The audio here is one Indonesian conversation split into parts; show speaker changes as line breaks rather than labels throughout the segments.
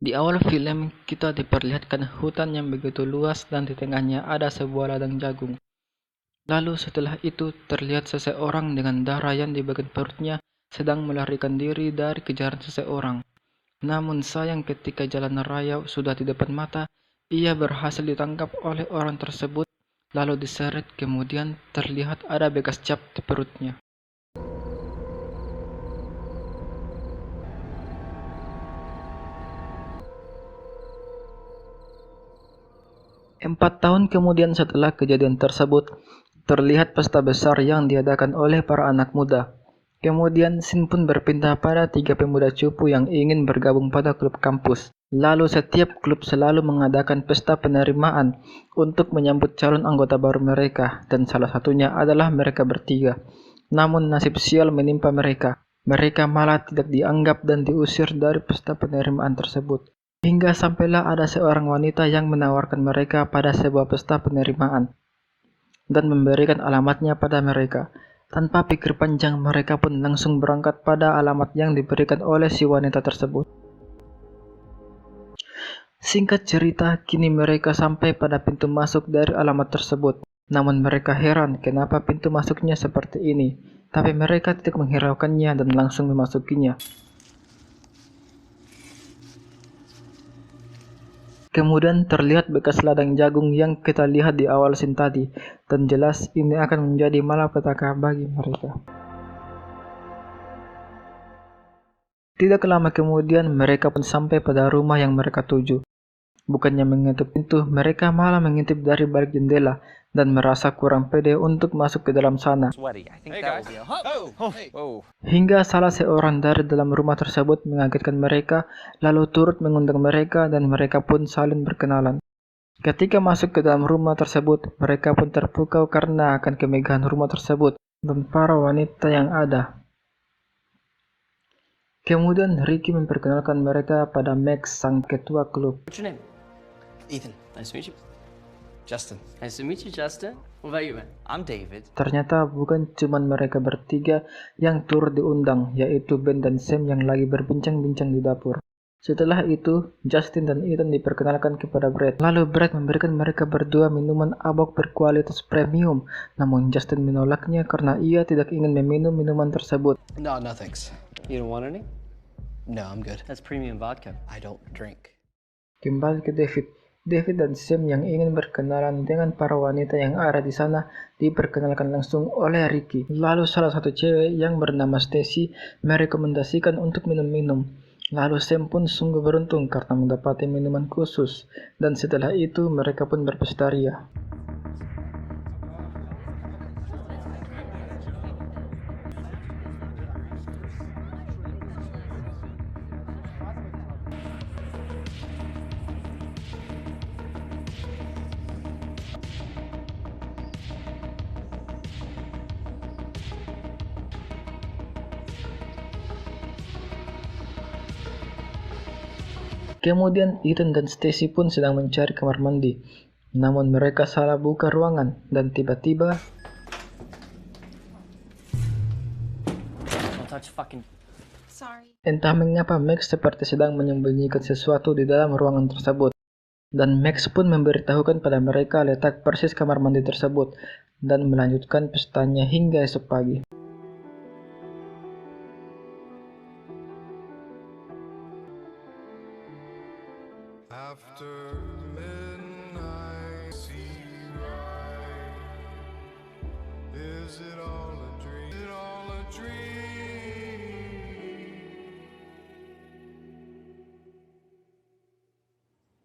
Di awal film, kita diperlihatkan hutan yang begitu luas dan di tengahnya ada sebuah ladang jagung. Lalu setelah itu terlihat seseorang dengan darah yang di bagian perutnya sedang melarikan diri dari kejaran seseorang. Namun sayang ketika jalan raya sudah di depan mata, ia berhasil ditangkap oleh orang tersebut lalu diseret kemudian terlihat ada bekas cap di perutnya. 4 tahun kemudian setelah kejadian tersebut, terlihat pesta besar yang diadakan oleh para anak muda. Kemudian scene pun berpindah pada 3 pemuda cupu yang ingin bergabung pada klub kampus. Lalu setiap klub selalu mengadakan pesta penerimaan untuk menyambut calon anggota baru mereka, dan salah satunya adalah mereka bertiga. Namun nasib sial menimpa mereka. Mereka malah tidak dianggap dan diusir dari pesta penerimaan tersebut. Hingga sampailah ada seorang wanita yang menawarkan mereka pada sebuah pesta penerimaan dan memberikan alamatnya pada mereka. Tanpa pikir panjang, mereka pun langsung berangkat pada alamat yang diberikan oleh si wanita tersebut. Singkat cerita, kini mereka sampai pada pintu masuk dari alamat tersebut. Namun mereka heran kenapa pintu masuknya seperti ini, tapi mereka tidak menghiraukannya dan langsung memasukinya. Kemudian terlihat bekas ladang jagung yang kita lihat di awal scene tadi, dan jelas ini akan menjadi malapetaka bagi mereka. Tidak lama kemudian mereka pun sampai pada rumah yang mereka tuju. Bukannya mengintip pintu, mereka malah mengintip dari balik jendela dan merasa kurang pede untuk masuk ke dalam sana. Hingga salah seorang dari dalam rumah tersebut mengagetkan mereka, lalu turut mengundang mereka dan mereka pun saling berkenalan. Ketika masuk ke dalam rumah tersebut, mereka pun terpukau karena akan kemegahan rumah tersebut dan para wanita yang ada. Kemudian Ricky memperkenalkan mereka pada Max, sang ketua klub.
What's your name?
Ethan,
Nice to meet you.
Justin,
Nice to meet you, Justin. What about you, man?
I'm David.
Ternyata bukan cuma mereka bertiga yang turut diundang, yaitu Ben dan Sam yang lagi berbincang-bincang di dapur. Setelah itu, Justin dan Ethan diperkenalkan kepada Brad. Lalu Brad memberikan mereka berdua minuman abok berkualitas premium, namun Justin menolaknya karena ia tidak ingin meminum minuman tersebut.
No, no thanks.
You don't want any?
No, I'm good.
That's premium vodka.
I don't drink.
Kembali ke David. David dan Sam yang ingin berkenalan dengan para wanita yang ada di sana diperkenalkan langsung oleh Ricky. Lalu salah satu cewek yang bernama Stacy merekomendasikan untuk minum-minum. Lalu Sam pun sungguh beruntung karena mendapati minuman khusus, dan setelah itu mereka pun berpesta ria. Kemudian Ethan dan Stacy pun sedang mencari kamar mandi. Namun mereka salah buka ruangan dan tiba-tiba
Don't touch fucking.
Sorry.
entah mengapa Max seperti sedang menyembunyikan sesuatu di dalam ruangan tersebut. Dan Max pun memberitahukan pada mereka letak persis kamar mandi tersebut dan melanjutkan pestanya hingga esok pagi.
After midnight, see right. Is it all a dream? Is it all a dream?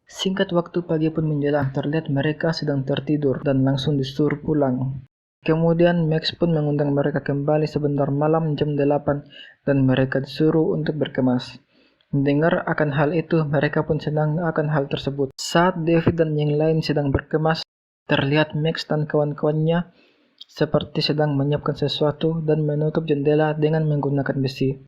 Singkat waktu pagi pun menjelang, terlihat mereka sedang tertidur dan langsung disuruh pulang. Kemudian Max pun mengundang mereka kembali sebentar malam jam 8 dan mereka disuruh untuk berkemas. Mendengar akan hal itu, mereka pun senang akan hal tersebut. Saat David dan yang lain sedang berkemas, terlihat Max dan kawan-kawannya seperti sedang menyiapkan sesuatu dan menutup jendela dengan menggunakan besi.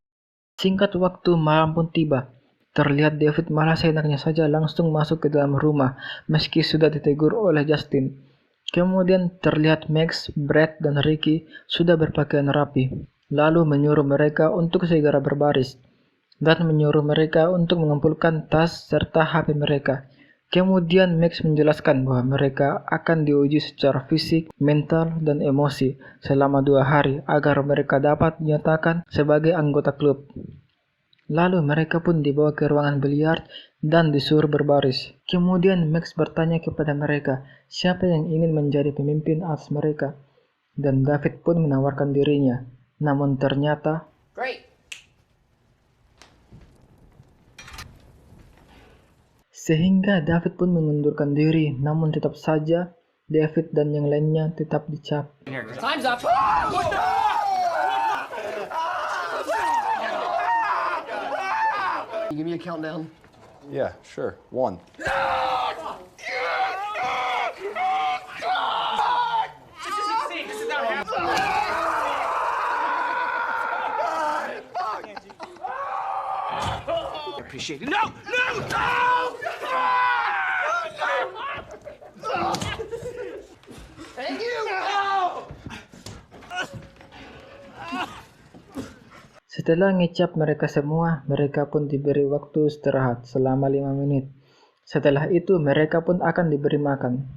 Singkat waktu, malam pun tiba. Terlihat David malah seenaknya saja langsung masuk ke dalam rumah meski sudah ditegur oleh Justin. Kemudian terlihat Max, Brad, dan Ricky sudah berpakaian rapi, lalu menyuruh mereka untuk segera berbaris. dan menyuruh mereka untuk mengumpulkan tas serta HP mereka. Kemudian Max menjelaskan bahwa mereka akan diuji secara fisik, mental, dan emosi selama 2 hari agar mereka dapat dinyatakan sebagai anggota klub. Lalu mereka pun dibawa ke ruangan biliar dan disuruh berbaris. Kemudian Max bertanya kepada mereka siapa yang ingin menjadi pemimpin atas mereka. Dan David pun menawarkan dirinya. Namun ternyata
Great.
sehingga David pun mengundurkan diri, namun tetap saja David dan yang lainnya tetap dicap.
Time's up. You give me a countdown.
Yeah, sure. 1.
Appreciate it. No! No! No!
Thank you.
Setelah ngecap mereka semua, mereka pun diberi waktu istirahat selama 5 menit. Setelah itu mereka pun akan diberi makan.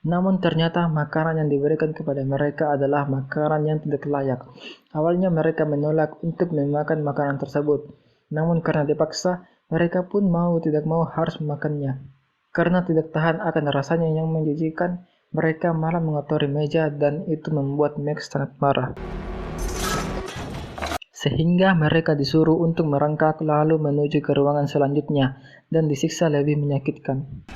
Namun ternyata makanan yang diberikan kepada mereka adalah makanan yang tidak layak. Awalnya mereka menolak untuk memakan makanan tersebut. Namun karena dipaksa, mereka pun mau tidak mau harus memakannya. Karena tidak tahan akan rasanya yang menjijikkan, mereka malah mengotori meja dan itu membuat Max sangat marah. Sehingga mereka disuruh untuk merangkak lalu menuju ke ruangan selanjutnya dan disiksa lebih menyakitkan.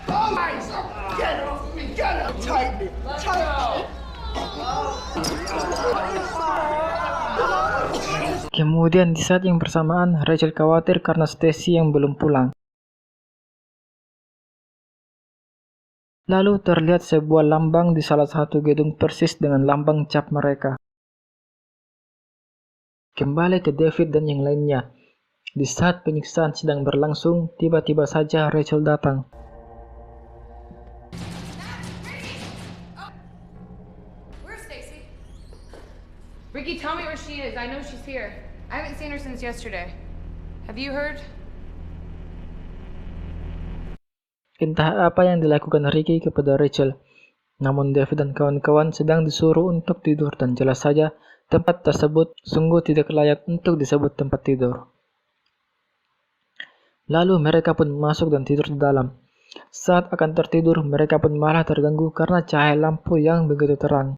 Kemudian di saat yang bersamaan, Rachel khawatir karena Stacy yang belum pulang. Lalu terlihat sebuah lambang di salah satu gedung persis dengan lambang cap mereka. Kembali ke David dan yang lainnya. Di saat penyiksaan sedang berlangsung, tiba-tiba saja Rachel datang.
Where's Stacy? Ricky, tell me where she is. I know she's here. I haven't seen her since yesterday. Have you heard?
Entah apa yang dilakukan Ricky kepada Rachel. Namun David dan kawan-kawan sedang disuruh untuk tidur dan jelas saja tempat tersebut sungguh tidak layak untuk disebut tempat tidur. Lalu mereka pun masuk dan tidur di dalam. Saat akan tertidur, mereka pun malah terganggu karena cahaya lampu yang begitu terang.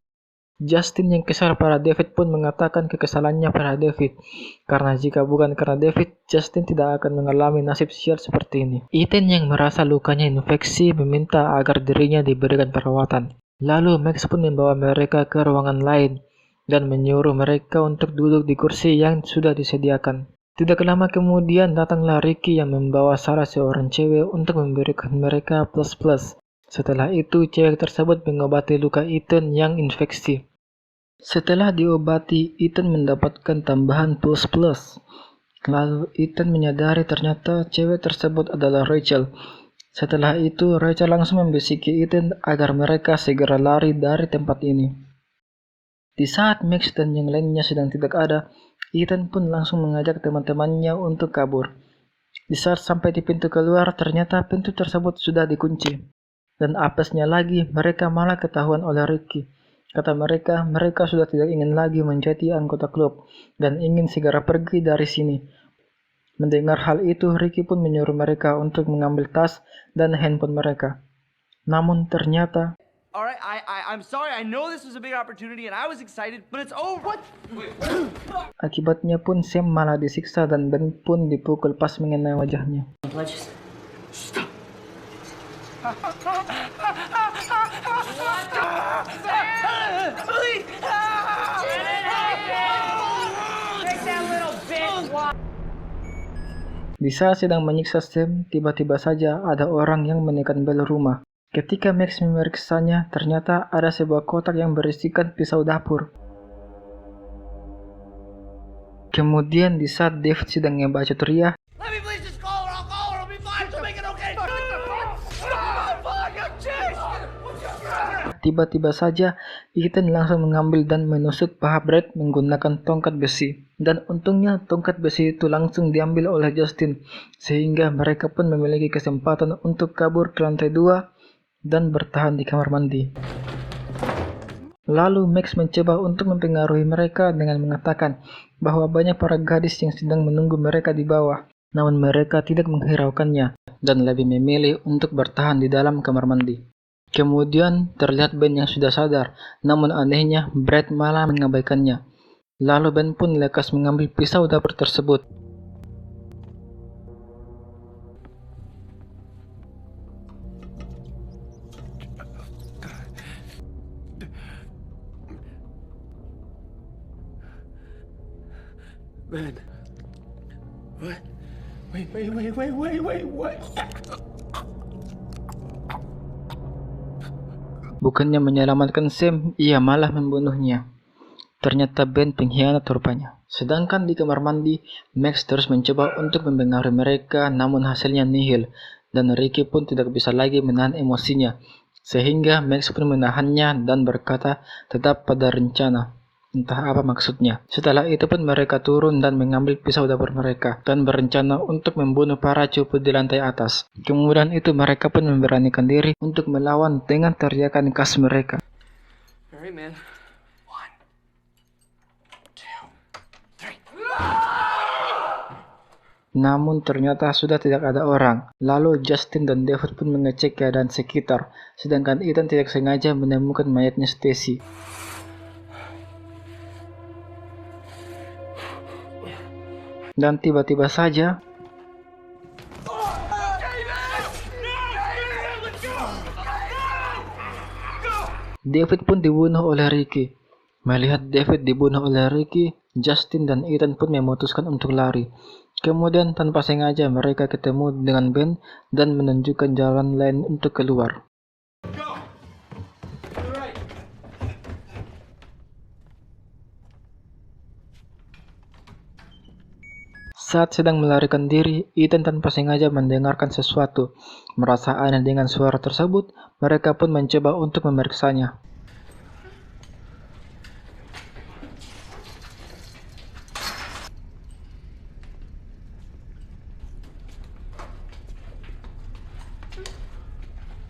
Justin yang kesal pada David pun mengatakan kekesalannya pada David. Karena jika bukan karena David, Justin tidak akan mengalami nasib sial seperti ini. Ethan yang merasa lukanya infeksi meminta agar dirinya diberikan perawatan. Lalu Max pun membawa mereka ke ruangan lain dan menyuruh mereka untuk duduk di kursi yang sudah disediakan. Tidak lama kemudian datanglah Ricky yang membawa salah seorang cewek untuk memberikan mereka plus-plus. Setelah itu cewek tersebut mengobati luka Ethan yang infeksi. Setelah diobati, Ethan mendapatkan tambahan plus-plus. Lalu Ethan menyadari ternyata cewek tersebut adalah Rachel. Setelah itu Rachel langsung membisiki Ethan agar mereka segera lari dari tempat ini. Di saat Max dan yang lainnya sedang tidak ada, Ethan pun langsung mengajak teman-temannya untuk kabur. Di saat sampai di pintu keluar, ternyata pintu tersebut sudah dikunci. Dan apesnya lagi, mereka malah ketahuan oleh Ricky. Kata mereka, mereka sudah tidak ingin lagi menjadi anggota klub dan ingin segera pergi dari sini. Mendengar hal itu, Ricky pun menyuruh mereka untuk mengambil tas dan handphone mereka. Namun ternyata
All right, I'm sorry. I know this was a big opportunity and I was excited, but it's over. What?
akibatnya pun Sam malah disiksa dan Ben pun dipukul pas mengenai wajahnya. Di saat sedang menyiksa Sam, tiba-tiba saja ada orang yang menekan bel rumah. Ketika Max memeriksanya, ternyata ada sebuah kotak yang berisikan pisau dapur. Kemudian di saat David sedang ngebacot ria,
Let me please just call her. I'll call her. It'll be fine.
tiba-tiba saja Ethan langsung mengambil dan menusuk paha Brad menggunakan tongkat besi. Dan untungnya tongkat besi itu langsung diambil oleh Justin, sehingga mereka pun memiliki kesempatan untuk kabur ke lantai 2 dan bertahan di kamar mandi. Lalu Max mencoba untuk mempengaruhi mereka dengan mengatakan bahwa banyak para gadis yang sedang menunggu mereka di bawah. Namun mereka tidak menghiraukannya dan lebih memilih untuk bertahan di dalam kamar mandi. Kemudian terlihat Ben yang sudah sadar, namun anehnya Brad malah mengabaikannya. Lalu Ben pun lekas mengambil pisau dapur tersebut.
Ben. What? Wait, what?
Bukannya menyelamatkan Sam, ia malah membunuhnya. Ternyata Ben pengkhianat rupanya. Sedangkan di kamar mandi, Max terus mencoba untuk mempengaruhi mereka, namun hasilnya nihil, dan Ricky pun tidak bisa lagi menahan emosinya. Sehingga Max pun menahannya dan berkata tetap pada rencana. Entah apa maksudnya. Setelah itu pun mereka turun dan mengambil pisau dapur mereka dan berencana untuk membunuh para cupu di lantai atas. Kemudian itu mereka pun memberanikan diri untuk melawan dengan teriakan khas mereka.
Alright, man.
1, 2, 3.
Namun ternyata sudah tidak ada orang. Lalu Justin dan David pun mengecek keadaan sekitar, sedangkan Ethan tidak sengaja menemukan mayatnya Stacy. Dan tiba-tiba saja David pun dibunuh oleh Ricky. Melihat David dibunuh oleh Ricky, Justin dan Ethan pun memutuskan untuk lari. Kemudian tanpa sengaja mereka ketemu dengan Ben dan menunjukkan jalan lain untuk keluar. Saat sedang melarikan diri, Ethan tanpa sengaja mendengarkan sesuatu. Merasa aneh dengan suara tersebut, mereka pun mencoba untuk memeriksanya.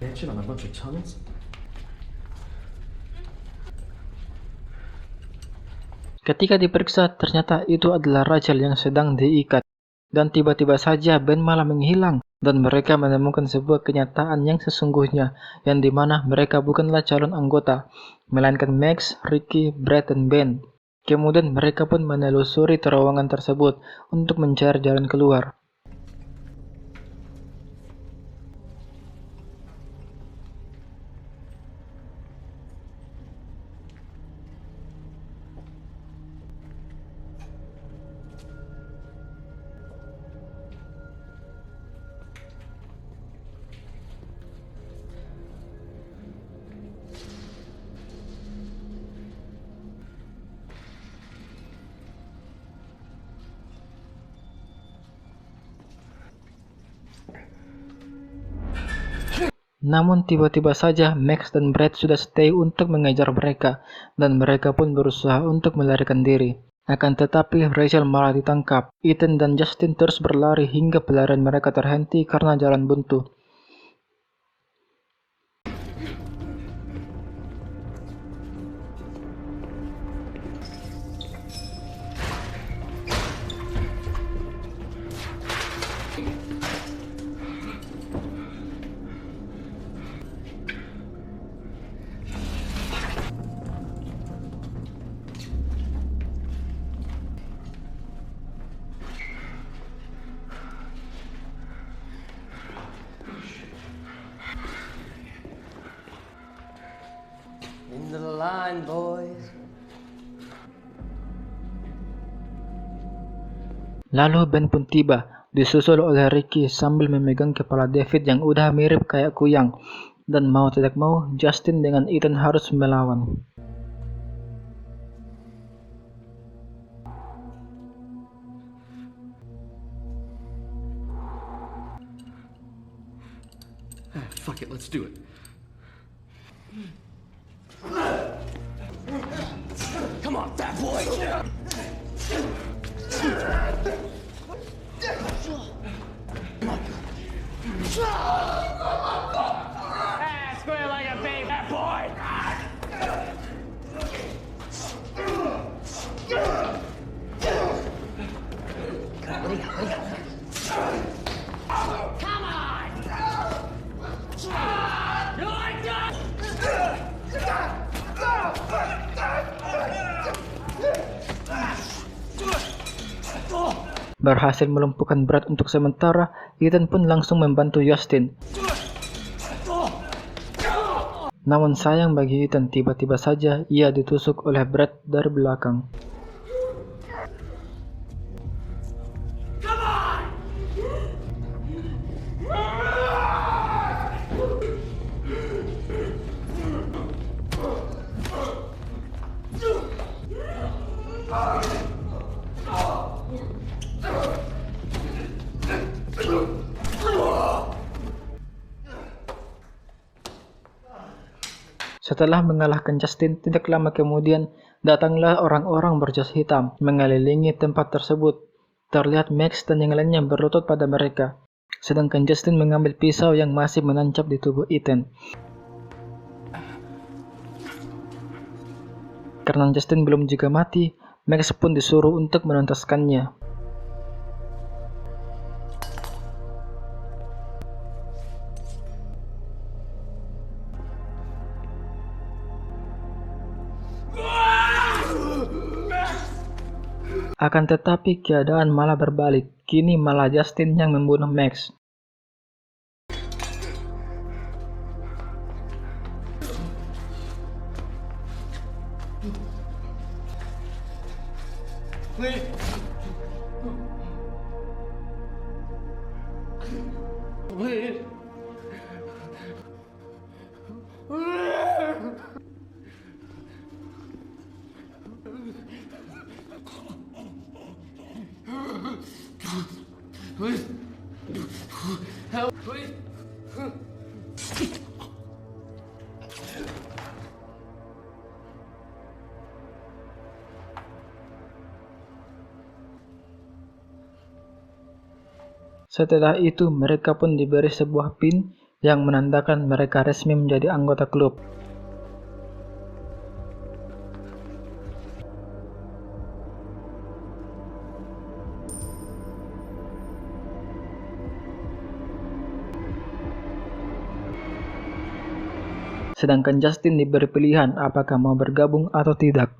Mansion on a bunch of tunnels?
Ketika diperiksa, ternyata itu adalah Rachel yang sedang diikat. Dan tiba-tiba saja Ben malah menghilang, dan mereka menemukan sebuah kenyataan yang sesungguhnya, yang dimana mereka bukanlah calon anggota, melainkan Max, Ricky, Brad, dan Ben. Kemudian mereka pun menelusuri terowongan tersebut untuk mencari jalan keluar. Namun tiba-tiba saja Max dan Brad sudah stay untuk mengejar mereka, dan mereka pun berusaha untuk melarikan diri. Akan tetapi Rachel malah ditangkap. Ethan dan Justin terus berlari hingga pelarian mereka terhenti karena jalan buntu.
Into the line, boys.
Lalu Ben pun tiba, disusul oleh Ricky sambil memegang kepala David yang udah mirip kayak kuyang. Dan mau tidak mau, Justin dengan Ethan harus melawan.
Fuck it, let's do it. Come on, fat boy! Square like a baby, fat boy! Come on! You like that?
Berhasil melumpuhkan Brad untuk sementara, Ethan pun langsung membantu Justin. Namun sayang bagi Ethan, tiba-tiba saja ia ditusuk oleh Brad dari belakang. Setelah mengalahkan Justin, tidak lama kemudian datanglah orang-orang berjas hitam mengelilingi tempat tersebut. Terlihat Max dan yang lainnya berlutut pada mereka, sedangkan Justin mengambil pisau yang masih menancap di tubuh Ethan. Karena Justin belum juga mati, Max pun disuruh untuk menuntaskannya. Akan tetapi keadaan malah berbalik. Kini malah Justin yang membunuh Max. Setelah itu, mereka pun diberi sebuah pin yang menandakan mereka resmi menjadi anggota klub. Sedangkan Justin diberi pilihan apakah mau bergabung atau tidak.